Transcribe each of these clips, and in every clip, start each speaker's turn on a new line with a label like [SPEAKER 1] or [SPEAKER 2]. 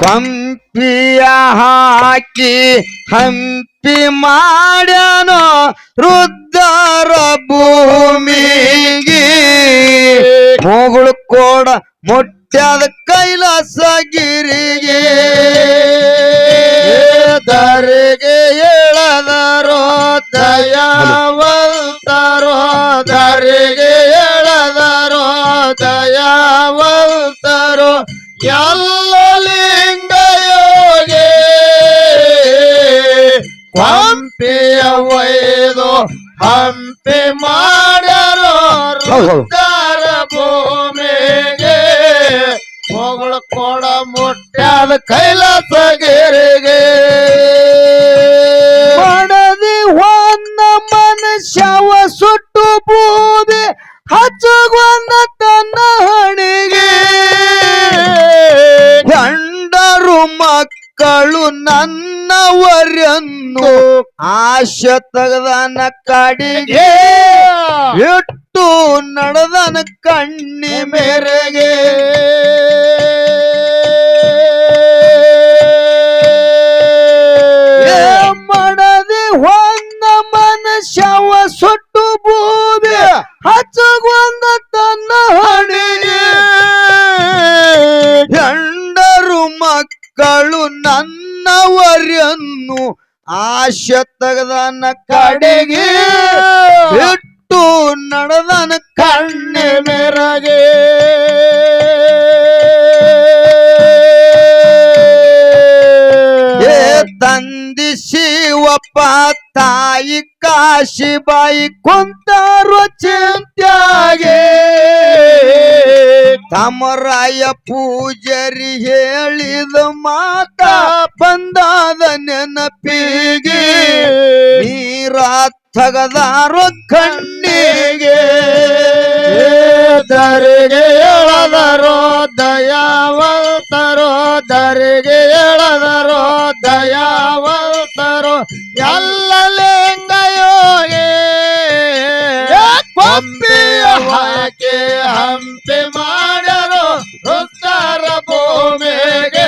[SPEAKER 1] ಕೊಂಪಿಯ ಹಾಕಿ ಹಂಪಿ ಮಾಡ್ಯಾನೋ ರುದ್ರ ಭೂಮಿಗೆ ಹೋಗಳು ಕೋಡ ಮುಟ್ಟ್ಯಾದ ಕೈಲಾಸಗಿರಿಗೆ
[SPEAKER 2] ಧರೆಗೆ ಎಳದರೋ ದಯಾವಂತರೋ ಧರೆಗೆ ಎಳದರೋ ದಯಾವಂತರೋ ಎಲ್ಲ ಲಿಂಗ ಯೋಗಿ ಕೊಂಪಿಯ ಒಯ್ದು ಹಂಪಿ ಮಾಡ್ಯಾರೋ ರುದ್ರ ಭೂಮಿಗೆ ಹೋಗಳು ಕೊಡ ಮುಟ್ಟ್ಯಾದ ಕೈಲಾಸಗಿರಿಗೆ
[SPEAKER 1] ಮಾಡದಿ ಹೊನ್ನ ಮನುಷ್ಯವ ಸುಟ್ಟು ಬೂದಿ ಹಚ್ಚುಗೊಂದ ತನ್ನ ಹಣಿಗೆ ಗಂಡರು ಮಕ್ಕಳು ನನ್ನವರನ್ನು ಆಶೆ ತೆಗೆದನ ಕಡಿಗೆ ಇಟ್ಟು ನಡೆದನ ಕಣ್ಣಿ ಮೇರೆಗೆ ಮಾಡದೆ ಹೊನ್ನ ಮನುಷ್ಯವ ಸುಟ್ಟು ಬೂದಿ ಹಚ್ಚುಗೊಂದ ತನ್ನ ಹಣಿಗೆ ಗಂಡರು ಮಕ್ಕಳು ನನ್ನವರನ್ನು ಆಶೆ ತೆಗೆದನ ಕಡೆಗೆ ಬಿಟ್ಟು ನಡೆದನ ಕಣ್ಣೆ ಮೇರೆಗೆ ತಂದಿ ಶಿವಪ್ಪ ತಾಯಿ ಕಾಶಿಬಾಯಿ ಕುಂತಾರೋ ಚಿಂತ್ಯಾಗೆ ತಮರಾಯ ಪೂಜರಿ ಹೇಳಿದ ಮಾತ ಬಂದಾದ ನೆನಪಿಗೆ ನೀರ ತಗದಾರೋ ಕಣ್ಣಿಗೆ
[SPEAKER 2] ಧರೆಗೆ ಎಳದರೋ ದಯಾವಂತರೋ ಧರೆಗೆ ಎಳದರೋ ದಯಾವಂತರೋ ಎಲ್ಲ ಲಿಂಗ ಯೋಗಿ ಕೊಂಪಿಯ ಹಾಕಿ ಹಂಪಿ ಮಾಡ್ಯಾರೋ ರುದ್ರ ಭೂಮಿಗೆ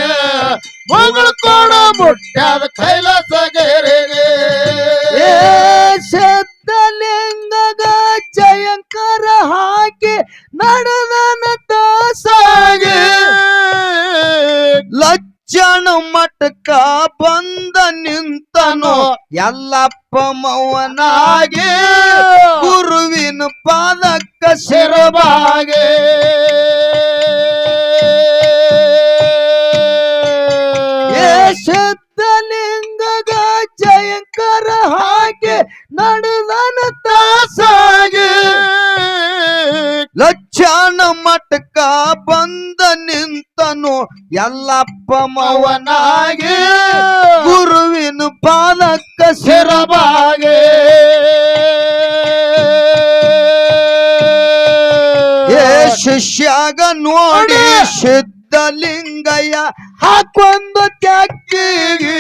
[SPEAKER 2] ಮುಗಳು ಕೊಡ ಮುಟ್ಟ್ಯಾದ ಕೈಲಾಸಗಿರಿಗೆ
[SPEAKER 1] ಶಬ್ದಲಿಂಗಗ ಜಯಂಕರ ಹಾಕಿ ನಡೆದನ ದಾಸಾಗೆ ಲಜ್ಜನ ಮಠಕ ಬಂದ ನಿಂತನೋ ಎಲ್ಲಪ್ಪ ಮೌವನಾಗೆ ಗುರುವಿನ ಪಾದಕ್ಕ ಶಿರಬಾಗೆ ಶಬ್ದಲಿಂಗಗ ಜಯಂಕರ ಹಾಕಿ ನಡೆದನ ತಾಸಾಗೆ ಲಕ್ಷಣ ಮಠಕ ಬಂದ ನಿಂತನು ಎಲ್ಲಪ್ಪ ಮವನಾಗೆ ಗುರುವಿನ ಪಾದಕ್ಕ ಶಿರಬಾಗೆ ಶಿಷ್ಯಾಗ ನೋಡಿ ಸಿದ್ಧಲಿಂಗಯ್ಯ ಹಾಕೊಂದು ತ್ಯಾಕಿಗೆ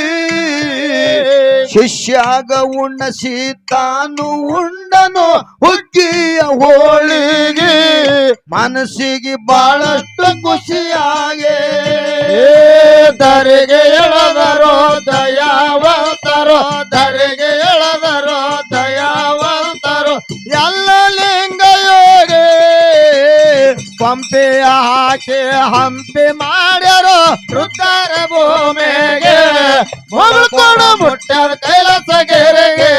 [SPEAKER 1] ಶಿಷ್ಯಾಗ ಉಣ್ಣಸಿ ತಾನು ಉಂಡನು ಹುಗ್ಗಿಯ ಹೋಳಿಗೆ ಮನಸ್ಸಿಗೆ ಬಹಳಷ್ಟು ಖುಷಿಯಾಗೆ
[SPEAKER 2] ಧರೆಗೆ ಎಳದರೋ ದಯಾವಂತರೋ ಧರೆಗೆ ಎಳದರೋ ದಯಾವಂತರೋ ಎಲ್ಲ ಲಿಂಗ ಯೋಗಿ ಕೊಂಪಿಯ ಹಾಕಿ ಹಂಪಿ ಮಾಡ್ಯಾರೋ ರುದ್ರ ಭೂಮಿಗೆ ಮುಗಳು ಕೊಡ ಮುಟ್ಟ್ಯಾದ ಕೈಲಾಸಗಿರಿಗೆ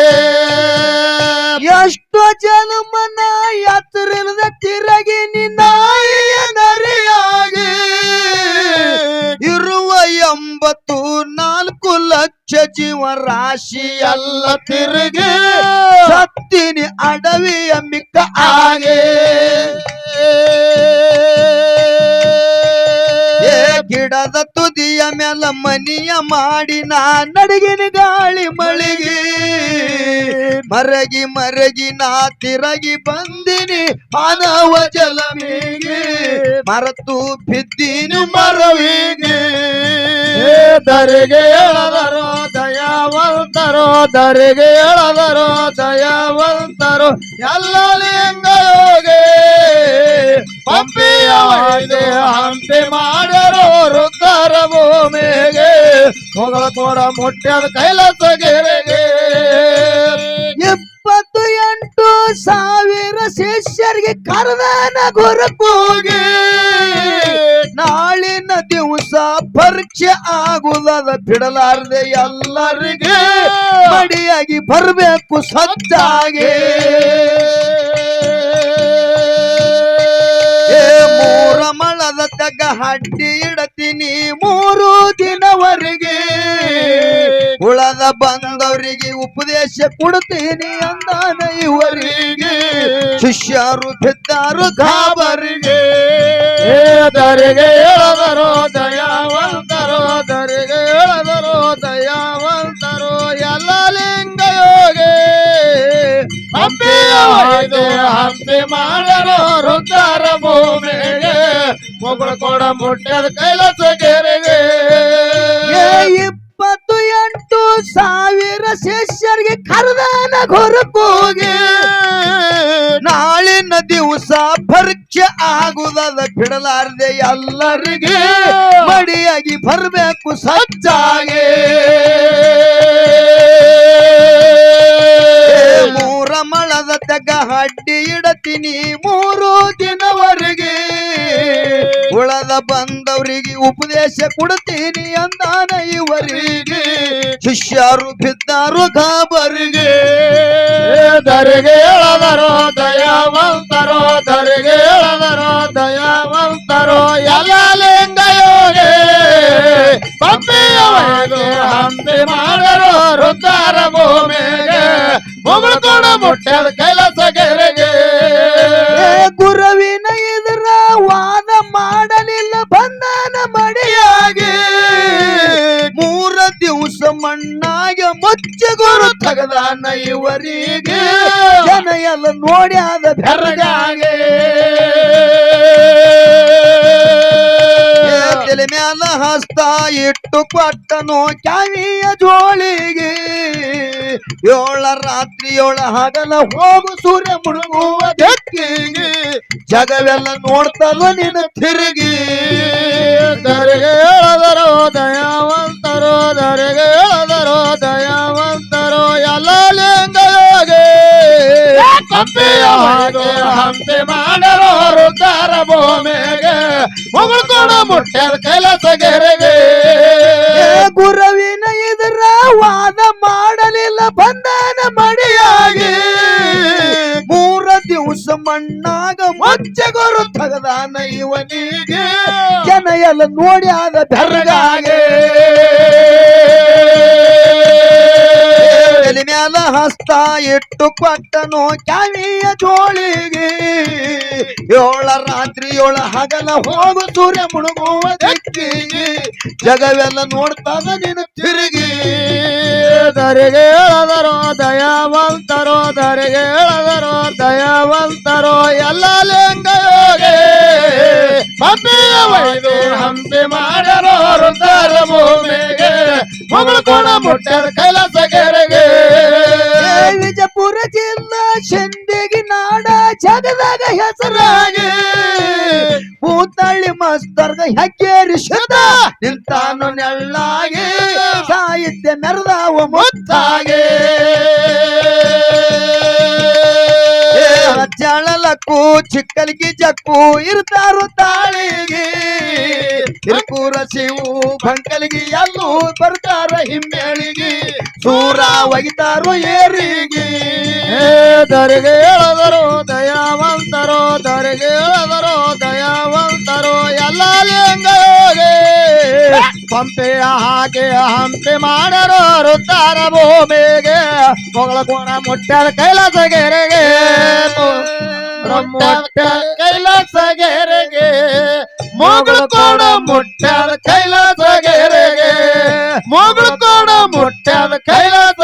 [SPEAKER 1] ಎಷ್ಟು ಜನ್ಮನ ಎತ್ತರಿಲ್ಲದ ತಿರಗಿ ನಿನ್ನಾಯಿಯ ನರಿಯಾಗಿ ಇರುವ 84 ಲಕ್ಷ ಜೀವ ರಾಶಿ
[SPEAKER 2] ಎಲ್ಲ ತಿರುಗಿ
[SPEAKER 1] ಸತ್ತಿನಿ ಅಡವಿಯ ಮಿಕ್ಕ
[SPEAKER 2] ಆಗೆ
[SPEAKER 1] ಗಿಡದ ತುದಿಯ ಮೇಲ ಮನಿಯ ಮಾಡಿ ನಾ ನಡಗಿನ ಗಾಳಿ ಮಳಿಗೆ ಮರಗಿ ಮರಗಿ ನಾ ತಿರಗಿ ಬಂದಿನಿ ಮಾನವ ಜಲಮಿಗೆ ಮರತು ಬಿದ್ದೀನಿ ಮರವಿಗೆ
[SPEAKER 2] ಧರೆಗೆ ಎಳದರೋ ದಯಾವಂತರೋ ಧರೆಗೆ ಎಳದರೋ ದಯಾವಂತರೋ ಎಲ್ಲ ಲಿಂಗ ಯೋಗಿ ಪಂಪಿಯ ಹಂಪಿ ಮಾಡ್ಯಾರೋ ರುದ್ರ ಭೂಮಿ ಮೊಗಳ ಕೋಡ ಮುಟ್ಟ್ಯಾದ ಕೈಲಾಸಗಿರಿಗೆ
[SPEAKER 1] 28,000 ಶಿಷ್ಯರಿಗೆ ಕರೆದಾನ ಗುರುಕೂಗಿ ನಾಳಿನ ದಿವಸ ಪರೀಕ್ಷೆ ಆಗುವುದ ಬಿಡಲಾರದೆ ಎಲ್ಲರಿಗೆ ಮಡಿಯಾಗಿ ಬರ್ಬೇಕು ಸಜ್ಜಾಗಿ ಮೂರ ಮಳದ ತಗ ಹಡ್ಡಿ ಇಡತೀನಿ 3 ದಿನವರೆಗೆ ಉಳದ ಬಂದವರಿಗೆ ಉಪದೇಶ ಕೊಡ್ತೀನಿ ಅಂದಾನ ಇವರಿಗೆ ಶಿಷ್ಯರು ಬಿದ್ದಾರು ಗಾಬರಿಗೆ
[SPEAKER 2] ದರಿಗೆ ಎಳದರು ದಯಾವಂತರು ದರಿಗೆ ಎಳದರು ದಯಾವಂತರು ಎಲ್ಲ ಲಿಂಗ ಯೋಗಿ ಹಂಪಿಯ ಹೊಯ್ದು ಹಂಪಿ ಮಾಡರು ರುದ್ರ ಭೂಮಿಗೆ ಮೊಗಳು ಕೊಡ ಮುಟ್ಟ್ಯದ ಕೈಲಾಸಗಿರಿಗೆ
[SPEAKER 1] 28,000 ಶಿಷ್ಯರಿಗೆ ಕರೆದಾನ ಗುರುಕೂಗಿ ನಾಳಿನ ದಿವಸ ಪರೀಕ್ಷೆ ಆಗುವುದ ಬಿಡಲಾರದೆ ಎಲ್ಲರಿಗೆ ಮಡಿಯಾಗಿ ಬರ್ಬೇಕು ಸಜ್ಜಾಗಿ ಮೂರ ಮಳದ ತಗ ಹಡ್ಡಿ ಇಡತೀನಿ 3 ದಿನವರೆಗೆ ಉಳದ ಬಂದವರಿಗೆ ಉಪದೇಶ ಕೊಡ್ತೀನಿ ಅಂದಾನ ಇವರಿಗೆ ಶಿಷ್ಯರು ಬಿದ್ದಾರು ಗಾಬರಿಗೆ
[SPEAKER 2] ದರಿಗೆ ಎಳದರು ದಯಾವಂತರು ದರಿಗೆ ಎಳದರು ದಯಾವಂತರು ಎಲ್ಲ ಲಿಂಗ ಯೋಗಿ ಹಂಪಿಯ ಹೊಯ್ದು ಹಂಪಿ ಮಾಡರು ರುದ್ರ ಭೂಮಿಗೆ ಮೊಗಳು ಕೊಡ ಮುಟ್ಟ್ಯದ ಕೈಲಾಸಗಿರಿಗೆ
[SPEAKER 1] ಗುರುವಿನ ಎದುರ ವಾದ ಮಾಡಲಿಲ್ಲ ಬಂಧನ ಮಡಿಯಾಗಿ 3 ದಿವಸ ಮಣ್ಣಾಗ ಮುಚ್ಚ ಗುರು ತಗದಾನ ಇವರಿಗೆ ಜನ ಎಲ್ಲ ನೋಡ್ಯಾದ ಬೆರಗಾಗಿ ತಲೆ ಮ್ಯಾಲ ಹಸ್ತ ಇಟ್ಟು ಕೊಟ್ಟನು ಕ್ಯಾವಿಯ ಜೋಳಿಗೆ 7 ರಾತ್ರಿ 7 ಹಗಲ ಹೋಗು ಸೂರ್ಯ ಮುಳುಗುವ ಬೆಕ್ಕಿಗೆ ಜಗವೆಲ್ಲ ನೋಡ್ತಲ್ಲ ನಿನ್ನ ತಿರುಗಿ
[SPEAKER 2] ದರಿಗೆ ಎಳದರು ದಯಾವಂತರು ದರಿಗೆ ಎಳದರು ದಯಾವಂತರು ಎಲ್ಲ ಲಿಂಗ ಯೋಗಿ ಹಂಪಿಯ ಹೊಯ್ದು ಹಂಪಿ ಮಾಡರು ರುದ್ರ ಭೂಮಿಗೆ ಮೊಗಳು ಕೊಡ ಮುಟ್ಟ್ಯದ ಕೈಲಾಸಗಿರಿಗೆ
[SPEAKER 1] ಗುರುವಿನ ಎದುರ ವಾದ ಮಾಡಲಿಲ್ಲ ಬಂಧನ ಮಡಿಯಾಗಿ 3 ದಿವಸ ಮಣ್ಣಾಗ ಮುಚ್ಚ ಗುರು ತಗದಾನ ಇವನಿಗೆ ಜನ ಎಲ್ಲ ನೋಡ್ಯಾದ ಬೆರಗಾಗಿ ತಲೆ ಮ್ಯಾಲ ಹಸ್ತ ಇಟ್ಟು ಕೊಟ್ಟನು ಕ್ಯಾವಿಯ ಜೋಳಿಗೆ 7 ರಾತ್ರಿ 7 ಹಗಲ ಹೋಗು ಸೂರ್ಯ ಮುಳುಗುವ ದಿಕ್ಕಿಗೆ ಜಗವೆಲ್ಲ ನೋಡ್ತಾದ ನಿನ್ನ ತಿರುಗಿ
[SPEAKER 2] ದರಿಗೆ ಎಳದರು ದಯಾವಂತರು ದರಿಗೆ ಎಳದರು ದಯಾವಂತರು ಎಲ್ಲ ಲಿಂಗ ಯೋಗಿ ಹಂಪಿಯ ಹೊಯ್ದು ಹಂಪಿ ಮಾಡರು ರುದ್ರ ಭೂಮಿಗೆ ಮೊಗಳು ಕೊಡ ಮುಟ್ಟ್ಯದ ಕೈಲಾಸಗಿರಿಗೆ
[SPEAKER 1] ವಿಜಯಪುರ ಜಿಲ್ಲಾ ಶಂದಿಗಿ ನಾಡ ಜಗದಾಗ ಹೆಸರಾಗಿ ಭೂತಳ್ಳಿ ಮಸ್ತರ್ಗ ಹೆಕ್ಕೇರಿ ಶುದ್ಧ ನಿಂತಾನು ನೆಳ್ಳಾಗಿ ಸಾಹಿತ್ಯ ಮೆರೆದಾವ ಮುತ್ತಾಗಿ ಜಳಲಕ್ಕೂ ಚಿಕ್ಕಲಿಗೆ ಜಕ್ಕೂ ಇರ್ತಾರು ತಾಳಿಗೆ ತಿರುಕೂರ ಶಿವು ಬಂಕಲಿಗೆ ಎಲ್ಲೂ ಬರ್ತಾರ ಹಿಮ್ಮೇಳಿಗೆ ಸೂರ ಒಗಿತಾರು ಏರಿಗೆ
[SPEAKER 2] ದರಿಗೆ ಎಳದರು ದಯಾವಂತರು ದರಿಗೆ ಎಳದರು ದಯಾವಂತರು ಎಲ್ಲ ಲಿಂಗ ಯೋಗಿ ಪಂಪೆಯ ಹಾಗೆ ಹಂಪಿ ಮಾಡರು ರುದ್ರ ಭೂಮಿಗೆ ಮೊಗಳ ಕೋಣ ಮುಟ್ಟ್ಯದ ಕೈಲಾಸಗಿರಿಗೆ ಮುಟ್ಟ್ಯದ ಕೈಲಾಸಗಿರಿಗೆ ಮೊಗಳು ಕೋಣ ಮುಟ್ಟ್ಯದ ಕೈಲಾಸಗಿರಿಗೆ ಮೊಗಳು ಕೋಣ ಮುಟ್ಟ್ಯದ ಕೈಲಾಸ